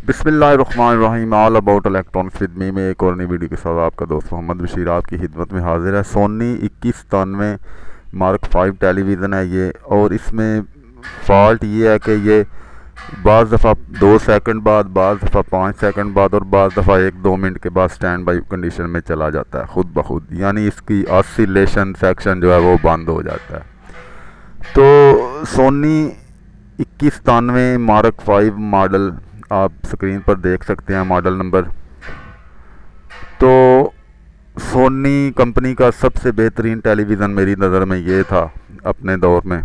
बिस्मिल्लाहिर्रहमानिर्रहीम। All about electronics with me में एक और नई वीडियो के साथ आपका दोस्त मोहम्मद बशीर आपकी खिदमत में हाजिर है। सोनी 2197 मार्क 5 टेलीविज़न है ये, और इसमें फ़ॉल्ट ये है कि ये बाज़ दफ़ा 2 सेकंड बाद, बाज़ दफ़ा 5 सेकंड बाद और बाज़ दफ़ा 1-2 मिनट के बाद स्टैंड बाई कंडीशन में चला जाता है खुद ब खुद, यानी इसकी ऑसिलेशन सेक्शन जो है वो बंद हो जाता है। तो सोनी 2197 मार्क 5 मॉडल आप स्क्रीन पर देख सकते हैं मॉडल नंबर। तो सोनी कंपनी का सबसे बेहतरीन टेलीविज़न मेरी नज़र में ये था अपने दौर में,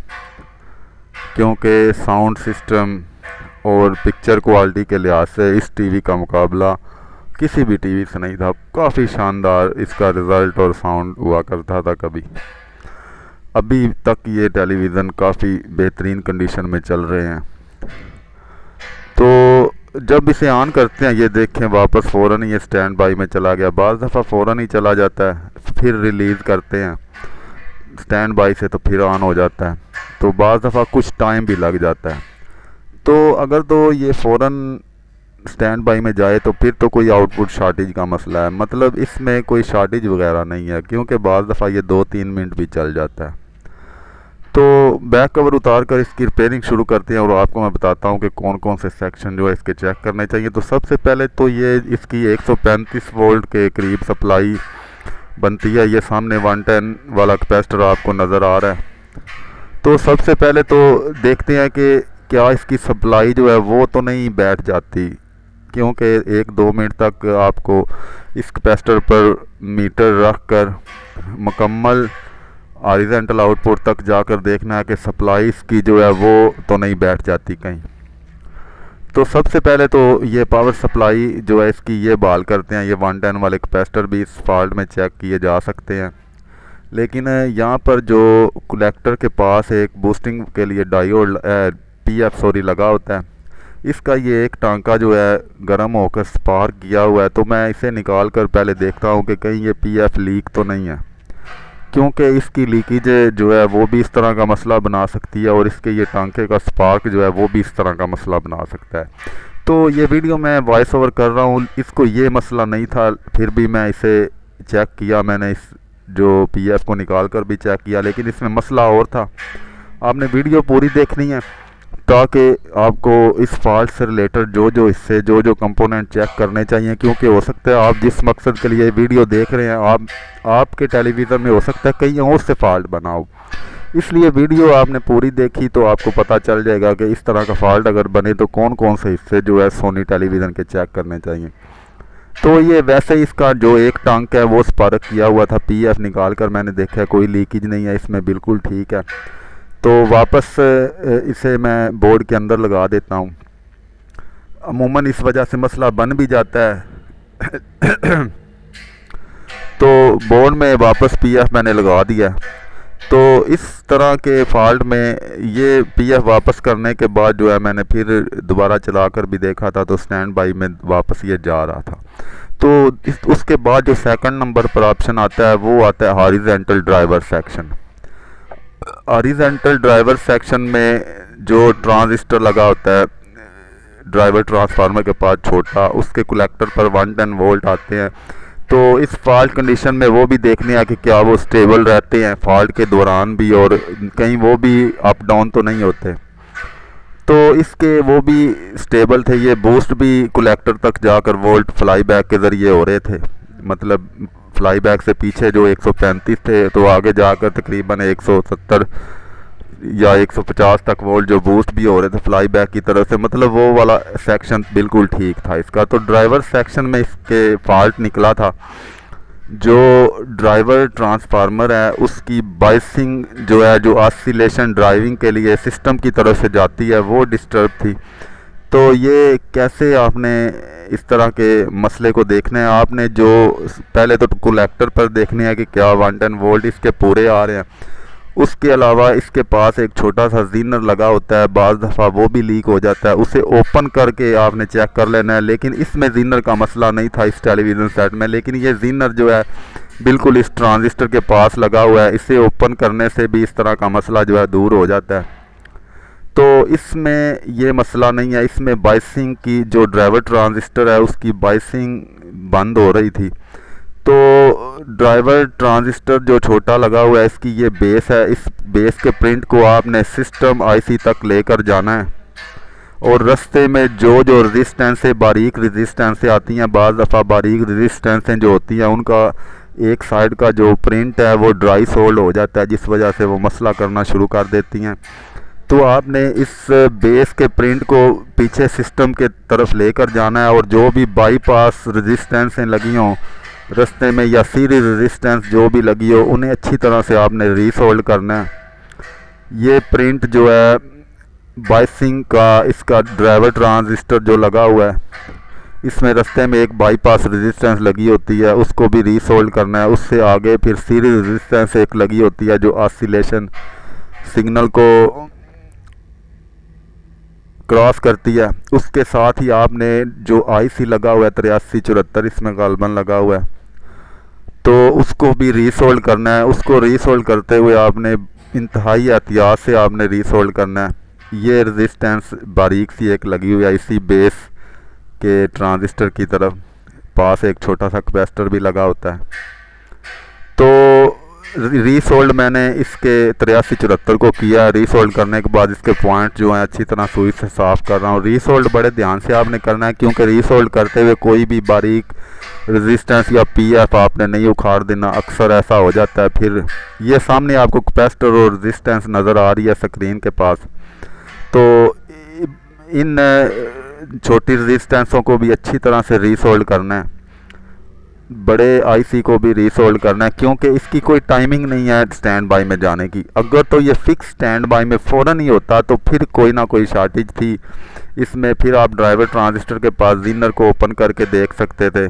क्योंकि साउंड सिस्टम और पिक्चर क्वालिटी के लिहाज से इस टीवी का मुकाबला किसी भी टीवी से नहीं था। काफ़ी शानदार इसका रिज़ल्ट और साउंड हुआ करता था। कभी अभी तक ये टेलीविज़न काफ़ी बेहतरीन कंडीशन में चल रहे हैं। तो जब इसे ऑन करते हैं ये देखें वापस फ़ौरन ये स्टैंड बाई में चला गया। बाज़ दफ़ा फ़ौरन ही चला जाता है, फिर रिलीज़ करते हैं स्टैंड बाई से तो फिर ऑन हो जाता है। तो बाज़ दफ़ा कुछ टाइम भी लग जाता है। तो अगर तो ये फ़ौरन स्टैंड बाई में जाए तो फिर तो कोई आउटपुट शॉर्टेज का मसला है, मतलब इसमें कोई शॉर्टेज वगैरह नहीं है, क्योंकि बाज़ दफ़ा ये 2-3 मिनट भी चल जाता है। तो बैक कवर उतार कर इसकी रिपेयरिंग शुरू करते हैं और आपको मैं बताता हूँ कि कौन कौन से सेक्शन जो है इसके चेक करने चाहिए। तो सबसे पहले तो ये इसकी 135 वोल्ट के करीब सप्लाई बनती है। ये सामने 110 वाला कैपेसिटर आपको नज़र आ रहा है। तो सबसे पहले तो देखते हैं कि क्या इसकी सप्लाई जो है वो तो नहीं बैठ जाती, क्योंकि 1-2 मिनट तक आपको इस कैपेसिटर पर मीटर रख कर मुकम्मल हॉरिजॉन्टल आउटपुट तक जाकर देखना है कि सप्लाई इसकी जो है वो तो नहीं बैठ जाती कहीं। तो सबसे पहले तो ये पावर सप्लाई जो है इसकी ये बहाल करते हैं। ये 110 वाले कैपेसिटर भी इस फॉल्ट में चेक किए जा सकते हैं, लेकिन यहाँ पर जो कलेक्टर के पास एक बूस्टिंग के लिए डायोड पीएफ लगा होता है, इसका ये एक टांका जो है गर्म होकर स्पार्क किया हुआ है। तो मैं इसे निकाल कर पहले देखता हूँ कि कहीं ये पीएफ लीक तो नहीं है, क्योंकि इसकी लीकेज जो है वो भी इस तरह का मसला बना सकती है और इसके ये टांके का स्पार्क जो है वो भी इस तरह का मसला बना सकता है। तो ये वीडियो मैं वॉइस ओवर कर रहा हूँ, इसको ये मसला नहीं था, फिर भी मैं इसे चेक किया। मैंने इस जो पीएफ को निकाल कर भी चेक किया, लेकिन इसमें मसला और था। आपने वीडियो पूरी देखनी है ताकि आपको इस फॉल्ट से रिलेटेड जो हिस्से जो कंपोनेंट चेक करने चाहिए, क्योंकि हो सकता है आप जिस मकसद के लिए वीडियो देख रहे हैं आपके टेलीविज़न में हो सकता है कहीं और से फॉल्ट बना हो। इसलिए वीडियो आपने पूरी देखी तो आपको पता चल जाएगा कि इस तरह का फॉल्ट अगर बने तो कौन कौन से हिस्से जो है सोनी टेलीविज़न के चेक करने चाहिए। तो ये वैसे ही इसका जो एक टांक है वो स्पार्क किया हुआ था। पीएफ निकाल कर मैंने देखा कोई लीकेज नहीं है इसमें, बिल्कुल ठीक है। तो वापस इसे मैं बोर्ड के अंदर लगा देता हूँ। अमूमन इस वजह से मसला बन भी जाता है। तो बोर्ड में वापस पीएफ मैंने लगा दिया। तो इस तरह के फॉल्ट में ये पीएफ वापस करने के बाद जो है मैंने फिर दोबारा चलाकर भी देखा था तो स्टैंड बाई में वापस ये जा रहा था। तो उसके बाद जो सेकंड नंबर पर ऑप्शन आता है वो आता है horizontal driver section. Horizontal driver section में जो ट्रांजिस्टर लगा होता है ड्राइवर ट्रांसफार्मर के पास छोटा, उसके कलेक्टर पर 110 वोल्ट आते हैं। तो इस फॉल्ट कंडीशन में वो भी देखने हैं कि क्या वो स्टेबल रहते हैं फॉल्ट के दौरान भी, और कहीं वो भी अप डाउन तो नहीं होते। तो इसके वो भी स्टेबल थे। ये बूस्ट भी कलेक्टर तक जाकर वोल्ट फ्लाई बैक के ज़रिए हो रहे थे, मतलब फ्लाई बैक से पीछे जो 135 थे तो आगे जाकर तकरीबन 170 या 150 तक वोल्ट जो बूस्ट भी हो रहे थे फ्लाई बैक की तरफ से, मतलब वो वाला सेक्शन बिल्कुल ठीक था इसका। तो ड्राइवर सेक्शन में इसके फॉल्ट निकला था। जो ड्राइवर ट्रांसफार्मर है उसकी बाइसिंग जो है, जो ऑसिलेशन ड्राइविंग के लिए सिस्टम की तरफ से जाती है, वो डिस्टर्ब थी। तो ये कैसे आपने इस तरह के मसले को देखना है, आपने जो पहले तो कलेक्टर पर देखने हैं कि क्या 110 वोल्ट इसके पूरे आ रहे हैं। उसके अलावा इसके पास एक छोटा सा जीनर लगा होता है, बाज़ दफ़ा वो भी लीक हो जाता है, उसे ओपन करके आपने चेक कर लेना है। लेकिन इसमें जीनर का मसला नहीं था इस टेलीविज़न सेट में, लेकिन ये जीनर जो है बिल्कुल इस ट्रांजिस्टर के पास लगा हुआ है, इसे ओपन करने से भी इस तरह का मसला जो है दूर हो जाता है। तो इसमें ये मसला नहीं है, इसमें बाइसिंग की जो ड्राइवर ट्रांजिस्टर है उसकी बाइसिंग बंद हो रही थी। तो ड्राइवर ट्रांजिस्टर जो छोटा लगा हुआ है, इसकी ये बेस है, इस बेस के प्रिंट को आपने सिस्टम आईसी तक लेकर जाना है। और रास्ते में जो जो रेजिस्टेंस है, बारीक रेजिस्टेंस आती हैं, बाज़ दफ़ा बारीक रेजिस्टेंस जो होती हैं उनका एक साइड का जो प्रिंट है वो ड्राई सोल्ड हो जाता है, जिस वजह से वो मसला करना शुरू कर देती हैं। तो आपने इस बेस के प्रिंट को पीछे सिस्टम के तरफ लेकर जाना है, और जो भी बाईपास रेजिस्टेंसें लगी हों रास्ते में या सीरीज रेजिस्टेंस जो भी लगी हो, उन्हें अच्छी तरह से आपने रीसोल्ड करना है। ये प्रिंट जो है बाइसिंग का, इसका ड्राइवर ट्रांजिस्टर जो लगा हुआ है, इसमें रास्ते में एक बाईपास रेजिस्टेंस लगी होती है, उसको भी रीसोल्ड करना है। उससे आगे फिर सीरीज रेजिस्टेंस एक लगी होती है जो ऑसिलेशन सिग्नल को क्रॉस करती है। उसके साथ ही आपने जो आईसी लगा हुआ है 8374, इसमें गालबन लगा हुआ है, तो उसको भी रीसोल्ड करना है। उसको रीसोल्ड करते हुए आपने इंतहाई एहतियात से आपने रीसोल्ड करना है। ये रेजिस्टेंस बारीक सी एक लगी हुई है इसी बेस के ट्रांजिस्टर की तरफ, पास एक छोटा सा कैपेसिटर भी लगा होता है। तो रीसोल्ड मैंने इसके 8374 को किया। रीसोल्ड करने के बाद इसके पॉइंट जो हैं अच्छी तरह सुई से साफ़ कर रहा हूँ। रीसोल्ड बड़े ध्यान से आपने करना है, क्योंकि रीसोल्ड करते हुए कोई भी बारीक रेजिस्टेंस या पीएफ आपने नहीं उखाड़ देना, अक्सर ऐसा हो जाता है। फिर ये सामने आपको कैपेसिटर और रेजिस्टेंस नज़र आ रही है स्क्रीन के पास, तो इन छोटी रेजिस्टेंसों को भी अच्छी तरह से रीसोल्ड करना है, बड़े आईसी को भी रीसोल्ड करना है, क्योंकि इसकी कोई टाइमिंग नहीं है स्टैंड बाई में जाने की। अगर तो ये फिक्स स्टैंड बाई में फ़ौरन ही होता तो फिर कोई ना कोई शॉर्टेज थी इसमें, फिर आप ड्राइवर ट्रांजिस्टर के पास जीनर को ओपन करके देख सकते थे।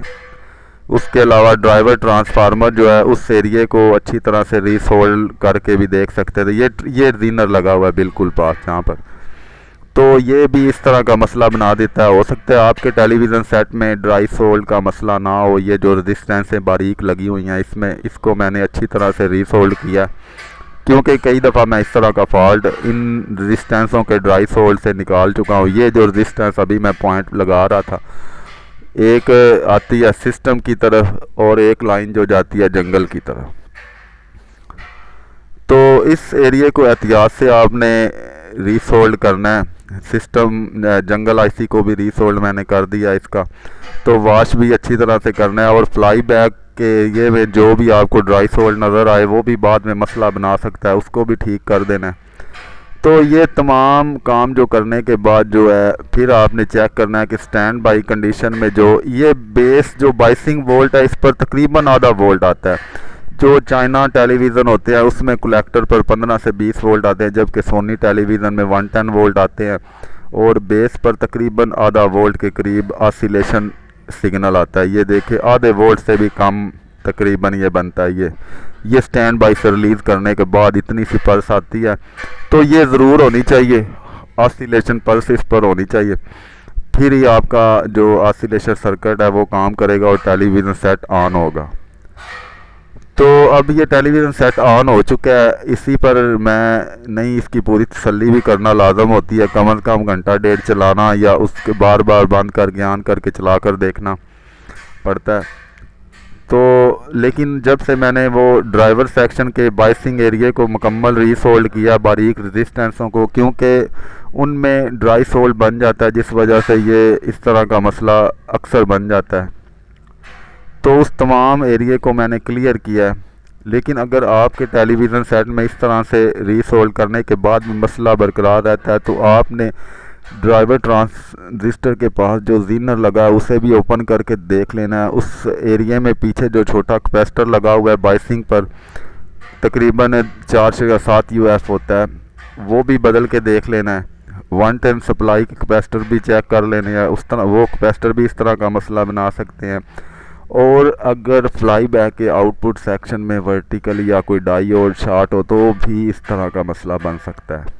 उसके अलावा ड्राइवर ट्रांसफार्मर जो है उस एरिए को अच्छी तरह से रीसोल्ड करके भी देख सकते थे। ये जीनर लगा हुआ है बिल्कुल पास यहाँ पर, तो ये भी इस तरह का मसला बना देता है। हो सकता है आपके टेलीविज़न सेट में ड्राई सोल्ड का मसला ना हो। ये जो रेजिस्टेंसें बारीक लगी हुई हैं इसमें, इसको मैंने अच्छी तरह से रीसोल्ड किया, क्योंकि कई दफ़ा मैं इस तरह का फॉल्ट इन रेजिस्टेंसों के ड्राई सोल्ड से निकाल चुका हूँ। ये जो रेजिस्टेंस अभी मैं पॉइंट लगा रहा था, एक आती है सिस्टम की तरफ और एक लाइन जो जाती है जंगल की तरफ, तो इस एरिए को एहतियात से आपने रीसोल्ड करना है। सिस्टम जंगल आईसी को भी रीसोल्ड मैंने कर दिया इसका, तो वॉश भी अच्छी तरह से करना है। और फ्लाई बैक के ये में जो भी आपको ड्राई सोल्ड नज़र आए वो भी बाद में मसला बना सकता है, उसको भी ठीक कर देना है। तो ये तमाम काम जो करने के बाद जो है फिर आपने चेक करना है कि स्टैंड बाई कंडीशन में जो ये बेस जो बाइसिंग वोल्ट है इस पर तकरीबन आधा वोल्ट आता है। जो चाइना टेलीविज़न होते हैं उसमें कलेक्टर पर 15 से 20 वोल्ट आते हैं, जबकि सोनी टेलीविज़न में 110 वोल्ट आते हैं, और बेस पर तकरीबन आधा वोल्ट के करीब ऑसिलेशन सिग्नल आता है। ये देखिए आधे वोल्ट से भी कम तकरीबन ये बनता है। ये स्टैंड बाई से रिलीज़ करने के बाद इतनी सी पल्स आती है, तो ये ज़रूर होनी चाहिए, ऑसिलेशन पल्स इस पर होनी चाहिए, फिर ही आपका जो ऑसिलेशन सर्किट है वो काम करेगा और टेलीविज़न सेट ऑन होगा। तो अब ये टेलीविज़न सेट ऑन हो चुका है, इसी पर मैं नहीं इसकी पूरी तसल्ली भी करना लाजम होती है, कम अज़ कम घंटा डेढ़ चलाना या उसके बार बार बंद करके ऑन करके चला कर देखना पड़ता है। तो लेकिन जब से मैंने वो ड्राइवर सेक्शन के बाइसिंग एरिया को मुकम्मल रीसोल्ड किया बारीक रेजिस्टेंसों को, क्योंकि उनमें ड्राई सोल्ड बन जाता है जिस वजह से ये इस तरह का मसला अक्सर बन जाता है, तो उस तमाम एरिए को मैंने क्लियर किया है। लेकिन अगर आपके टेलीविज़न सेट में इस तरह से रीसोल्ड करने के बाद भी मसला बरकरार रहता है तो आपने ड्राइवर ट्रांजिस्टर के पास जो जीनर लगा है उसे भी ओपन करके देख लेना है। उस एरिया में पीछे जो छोटा कैपेसिटर लगा हुआ है बाइसिंग पर, तकरीबन 4 से 7 UF होता है, वो भी बदल के देख लेना है। 110 सप्लाई के कैपेसिटर भी चेक कर लेने हैं, उस तरह वो कैपेसिटर भी इस तरह का मसला बना सकते हैं। और अगर फ्लाई बैक के आउटपुट सेक्शन में वर्टिकल या कोई डायोड शॉर्ट हो तो भी इस तरह का मसला बन सकता है।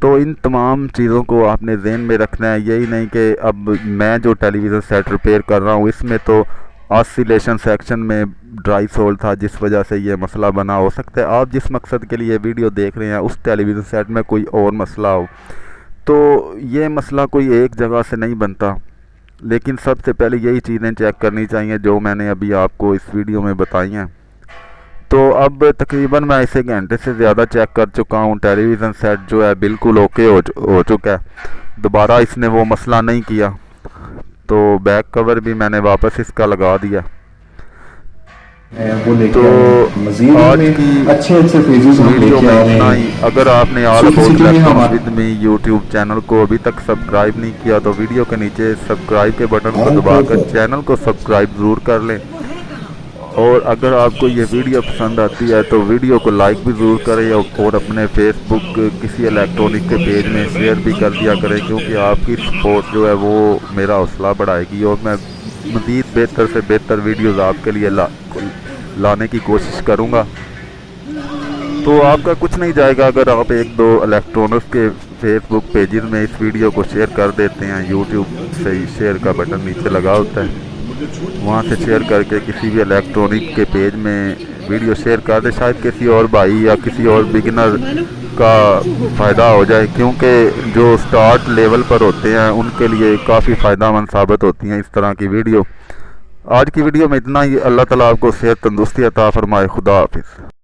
तो इन तमाम चीज़ों को आपने ज़हन में रखना है। यही नहीं कि अब मैं जो टेलीविज़न सेट रिपेयर कर रहा हूँ इसमें तो ऑसिलेशन सेक्शन में ड्राई सोल था, जिस वजह से ये मसला बना। हो सकता है आप जिस मकसद के लिए वीडियो देख रहे हैं उस टेलीविज़न सेट में कोई और मसला हो। तो ये मसला कोई एक जगह से नहीं बनता, लेकिन सबसे पहले यही चीज़ें चेक करनी चाहिए जो मैंने अभी आपको इस वीडियो में बताई हैं। तो अब तकरीबन मैं इसे घंटे से ज़्यादा चेक कर चुका हूँ। टेलीविज़न सेट जो है बिल्कुल ओके हो चुका है, दोबारा इसने वो मसला नहीं किया। तो बैक कवर भी मैंने वापस इसका लगा दिया। वो लेके तो मज़ीद आज में की अच्छे फेजेस हम वीडियो लेके में आ रहे इतना हैं। ही। अगर आपने all So, about basically laptop with me YouTube channel को अभी तक सब्सक्राइब नहीं किया तो वीडियो के नीचे सब्सक्राइब के बटन को दबाकर चैनल को सब्सक्राइब ज़रूर कर लें। और अगर आपको ये वीडियो पसंद आती है तो वीडियो को लाइक भी ज़रूर करें और अपने फेसबुक किसी इलेक्ट्रॉनिक के पेज में शेयर भी कर दिया करें, क्योंकि आपकी सपोर्ट जो है वो मेरा हौसला बढ़ाएगी और मैं मज़ीद बेहतर से बेहतर वीडियोस आपके लिए लाने की कोशिश करूँगा। तो आपका कुछ नहीं जाएगा अगर आप एक दो इलेक्ट्रॉनिक्स के फेसबुक पेजेस में इस वीडियो को शेयर कर देते हैं। यूट्यूब से ही शेयर का बटन नीचे लगा होता है, वहाँ से शेयर करके किसी भी इलेक्ट्रॉनिक के पेज में वीडियो शेयर कर दे। शायद किसी और भाई या किसी और बिगिनर का फ़ायदा हो जाए, क्योंकि जो स्टार्ट लेवल पर होते हैं उनके लिए काफ़ी फ़ायदेमंद साबित होती हैं इस तरह की वीडियो। आज की वीडियो में इतना ही। अल्लाह ताला आपको सेहत तंदुरुस्ती अता फरमाए। खुदा हाफिज़।